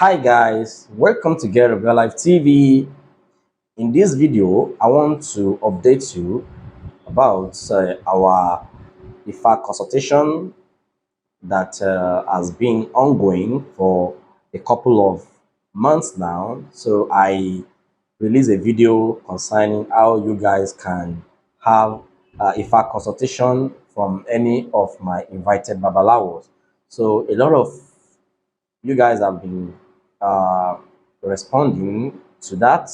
Hi guys, welcome to Get Real Life TV. In this video, I want to update you about our Ifa consultation that has been ongoing for a couple of months now. So I released a video concerning how you guys can have Ifa consultation from any of my invited Babalawos. So a lot of you guys have been uh, responding to that.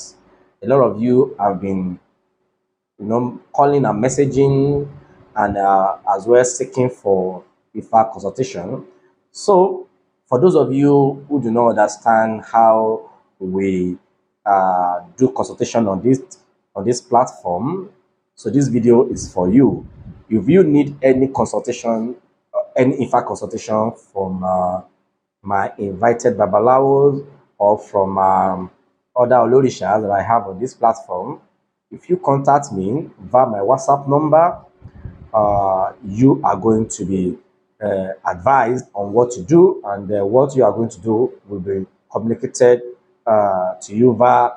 A lot of you have been, calling and messaging, and as well seeking for IFA consultation. So, for those of you who do not understand how we do consultation on this platform, so this video is for you. If you need any consultation, any IFA consultation from my invited Babalawos or from other Olorishas that I have on this platform, if you contact me via my WhatsApp number, you are going to be advised on what to do, and what you are going to do will be communicated to you via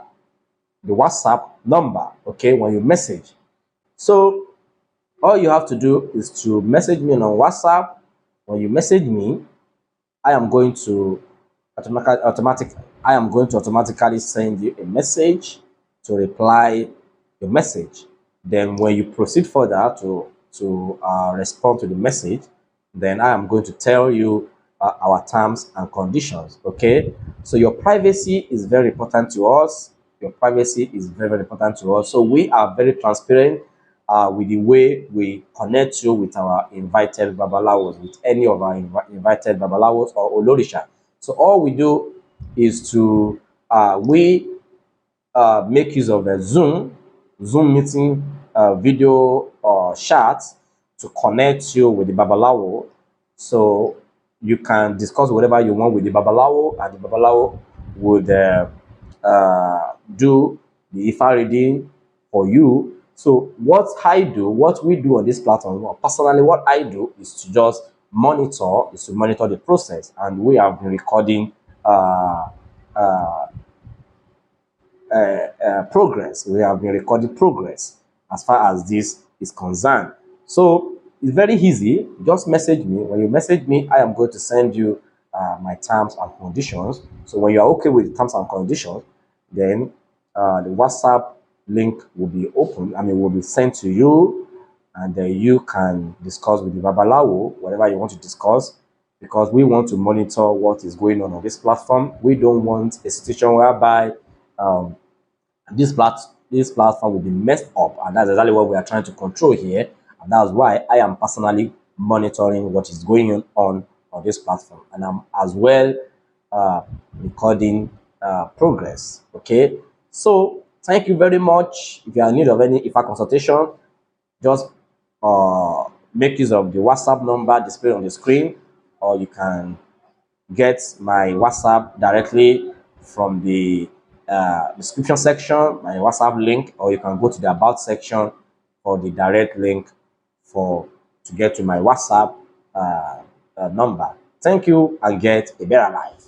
the WhatsApp number, okay, when you message. So all you have to do is to message me on WhatsApp. When you message me, I am going to automatically send you a message to reply your message. Then when you proceed further to respond to the message, then I am going to tell you our terms and conditions. Okay, so your privacy is very important to us. Your privacy is very, very important to us. So we are very transparent with the way we connect you with our invited Babalawos, with any of our invited Babalawos or Olorishas. So all we do is to make use of a Zoom meeting, video or chat to connect you with the Babalawo. So you can discuss whatever you want with the Babalawo, and the Babalawo would do the Ifa reading for you. So what we do on this platform, personally, what I do is to just monitor the process, and we have been recording progress. We have been recording progress as far as this is concerned. So it's very easy. Just message me. When you message me, I am going to send you my terms and conditions. So when you are okay with the terms and conditions, then the WhatsApp link will be open. Will be sent to you, and you can discuss with the Babalawo whatever you want to discuss, because we want to monitor what is going on this platform. We don't want a situation whereby this platform will be messed up, and that's exactly what we are trying to control here. And that's why I am personally monitoring what is going on this platform, and I'm as well recording progress. Okay, so thank you very much. If you are in need of any IFA consultation, just make use of the WhatsApp number displayed on the screen, or you can get my WhatsApp directly from the description section, my WhatsApp link, or you can go to the about section for the direct link to get to my WhatsApp number. Thank you, and get a better life.